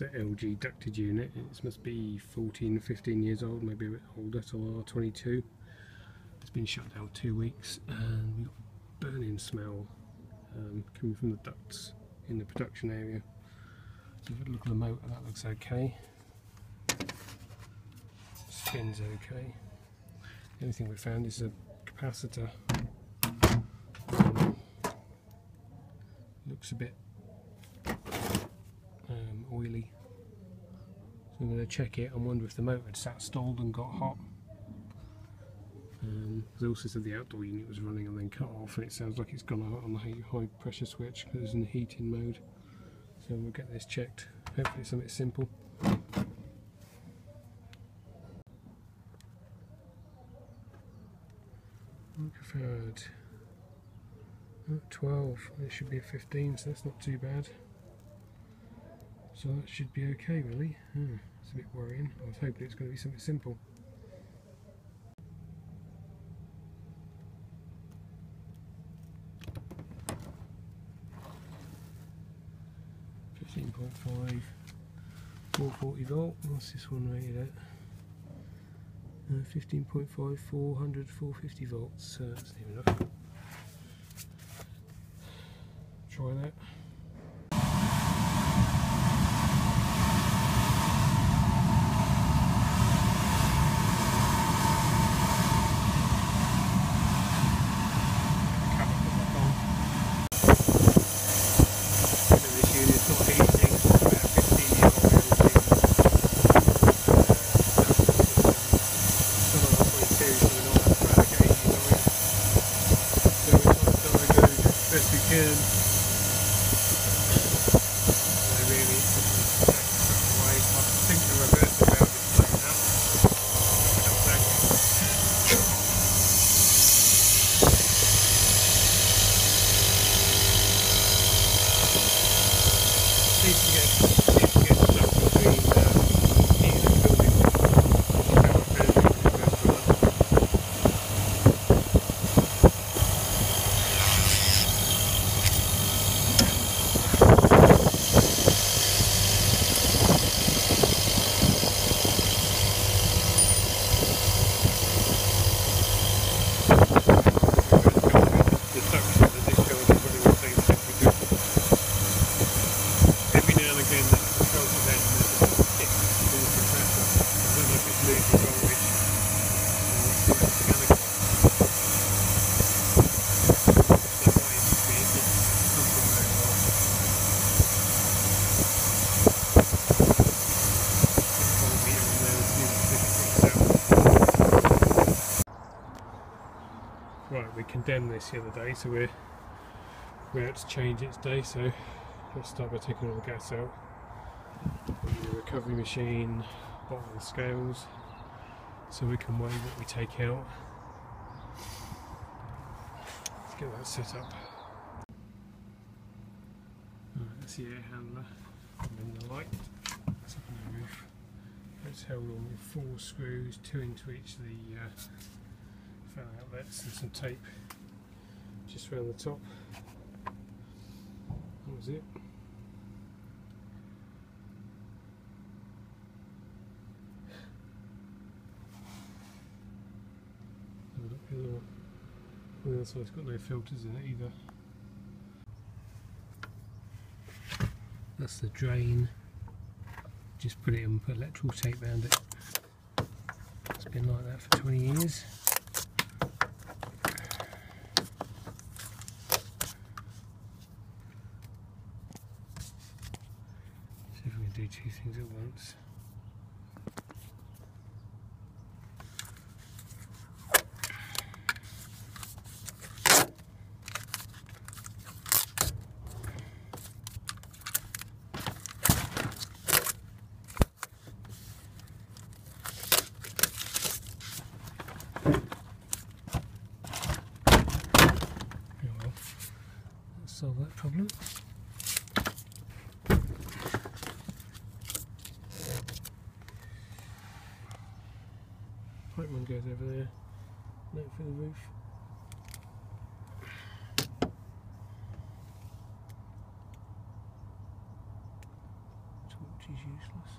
It's an LG ducted unit. It must be 14, 15 years old, maybe a bit older, so R22. It's been shut down 2 weeks, and we've got a burning smell coming from the ducts in the production area. So if you look at the motor, that looks okay. Spins okay. The only thing we found is a capacitor. Looks a bit oily. So I'm going to check it and wonder if the motor had sat stalled and got hot. They also said the outdoor unit was running and then cut off, and it sounds like it's gone out on the high pressure switch because it's in heating mode. So we'll get this checked. Hopefully it's something simple. Microfarad. 12, it should be a 15, so that's not too bad. So that should be okay, really. It's a bit worrying. I was hoping it's going to be something simple. .5, 440 volt. What's this one rated at? 15.5, 400, 450 volts. That's not even enough. Try that. Right, we condemned this the other day, so we're out to change it today. So let's start by taking all the gas out. The recovery machine, bottom of the scales, so we can weigh what we take out. Let's get that set up. Right, that's the air handler, and then the light. That's up on the roof. It's held on with 4 screws, 2 into each of the fan outlets, and some tape just around the top. That was it. The other side's got no filters in it either. That's the drain. Just put it in, put electrical tape around it. It's been like that for 20 years. See if we can do 2 things at once. Solve that problem. Pipe one goes over there, note for the roof. torch is useless.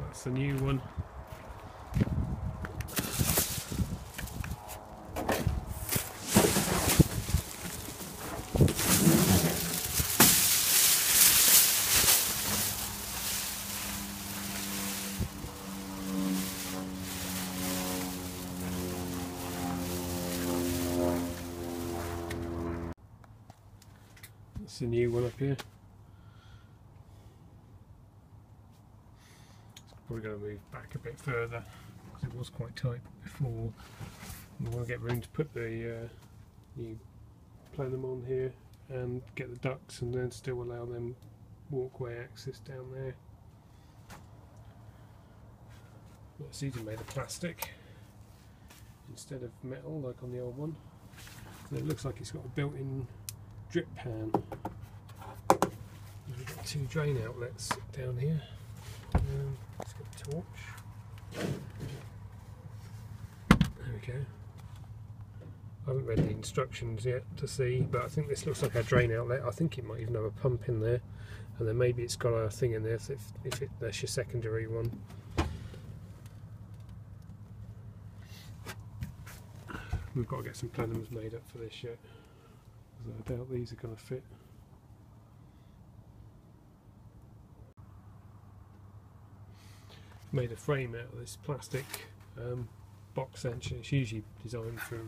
That's the new one. That's the new one up here. Probably going to move back a bit further because it was quite tight before. We want to get room to put the new plenum on here and get the ducts, and then still allow them walkway access down there. These are made of plastic instead of metal like on the old one. And it looks like it's got a built-in drip pan. We've got two drain outlets down here. Let's get the torch. There we go. I haven't read the instructions yet to see, but I think this looks like a drain outlet. I think it might even have a pump in there, and then maybe it's got a thing in there if that's your secondary one. We've got to get some plenums made up for this yet, because I doubt these are going to fit. Made a frame out of this plastic box ench. It's usually designed for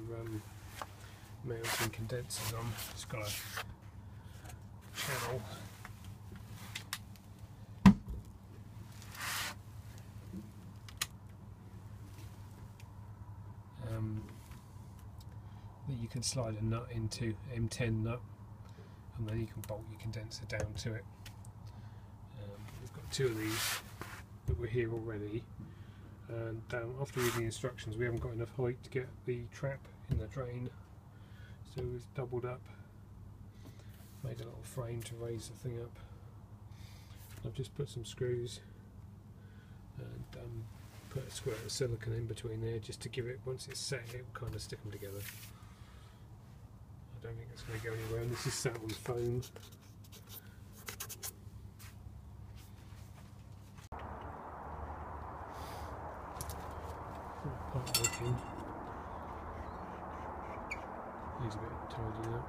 mounting condensers on. It's got a channel. That you can slide a nut into, M10 nut, and then you can bolt your condenser down to it. We've got two of these that were here already, and after reading the instructions we haven't got enough height to get the trap in the drain, so we've doubled up, made a little frame to raise the thing up. I've just put some screws and put a squirt of silicone in between there just to give it, once it's set, it will kind of stick them together. I don't think it's going to go anywhere, and this is sat on foam. Part working. Needs a bit of tidying up.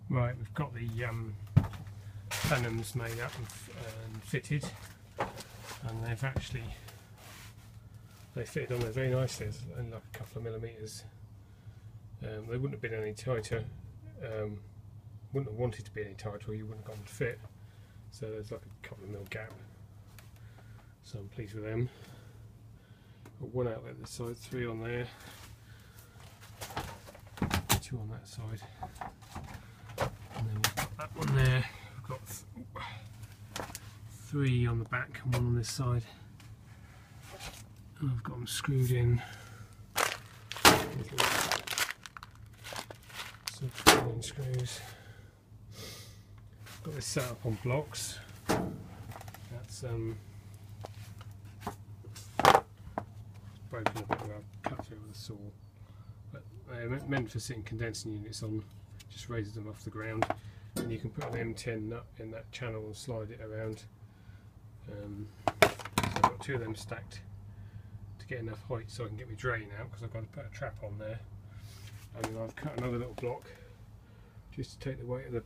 Right, we've got the plenums made up and fitted, and they fitted on there very nicely. There's only like a couple of millimetres. They wouldn't have been any tighter, wouldn't have wanted to be any tighter, or you wouldn't have gone to fit. So there's like a couple of mil gap. So I'm pleased with them. Got one outlet this side, three on there, two on that side, and then we've got that one there. We've got three on the back and one on this side. And I've got them screwed in little subscrewing screws. Got this set up on blocks. That's broken a bit where I've cut through with a saw. But they're meant for sitting condensing units on, just raises them off the ground. And you can put an M10 nut in that channel and slide it around. So I've got two of them stacked to get enough height so I can get my drain out, because I've got to put a trap on there. And then I've cut another little block just to take the weight of the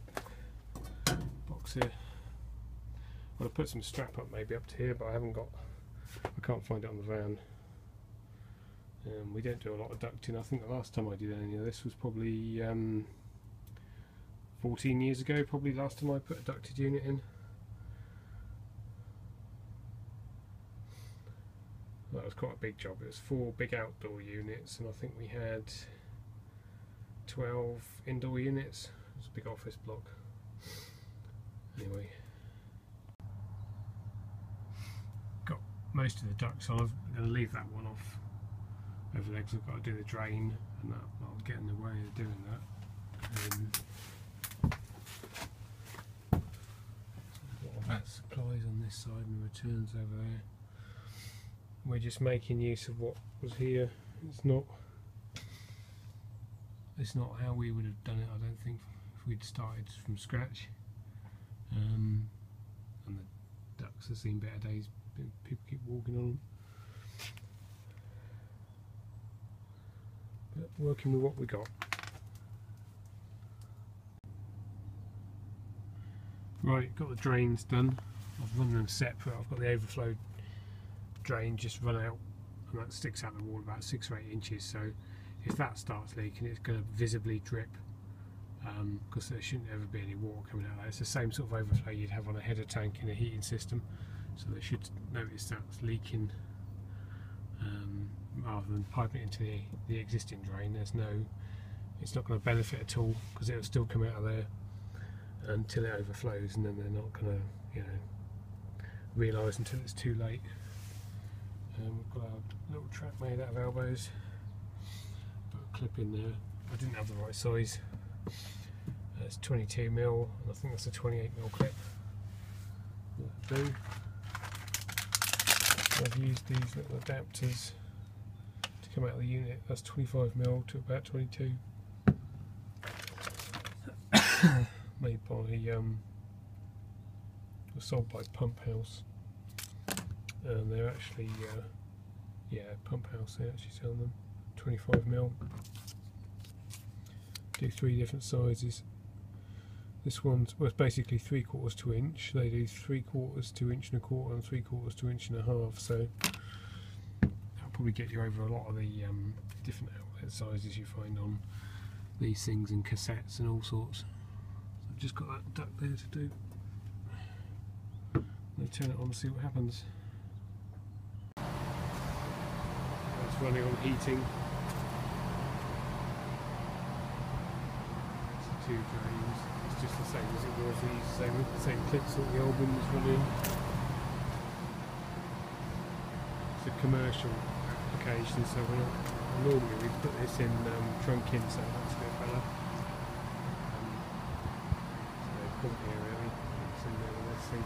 box here. I want to put some strap up maybe up to here, but I can't find it on the van. We don't do a lot of ducting. I think the last time I did any of this was probably 14 years ago, probably last time I put a ducted unit in. That was quite a big job. It was 4 big outdoor units, and I think we had 12 indoor units. It was a big office block. Anyway, got most of the ducts on. I'm going to leave that one off over there because I've got to do the drain, and that'll get in the way of doing that. supplies on this side and the returns over there. We're just making use of what was here. It's not how we would have done it, I don't think, if we'd started from scratch. And the ducts have seen better days. People keep walking on them. But working with what we got. Right, got the drains done. I've run them separate. I've got the overflow drain just run out, and that sticks out the wall about 6 or 8 inches. So if that starts leaking, it's going to visibly drip, because there shouldn't ever be any water coming out of that. It's the same sort of overflow you'd have on a header tank in a heating system. So they should notice that's leaking, rather than piping it into the existing drain. It's not going to benefit at all, because it'll still come out of there until it overflows, and then they're not going to, realise until it's too late. We've got our little trap made out of elbows. Put a clip in there. I didn't have the right size. It's 22mm, and I think that's a 28mm clip. That'll do. I've used these little adapters to come out of the unit. That's 25mm to about 22. Made by were sold by Pump House, and they're actually Pump House, they actually sell them 25mm. Do 3 different sizes. This one's, well, it's basically 3/4 to inch. They do 3/4 to 1 1/4 and 3/4 to 1 1/2. So that'll probably get you over a lot of the different outlet sizes you find on these things and cassettes and all sorts. So I've just got that duct there to do. I'll turn it on and see what happens. It's running on heating. It's 2 drains. It's just the same as it was. We use the same clips that the old one was running. It's a commercial application, so normally we put this in trunking, so that's a bit better. So pump here really. It's in there with this thing.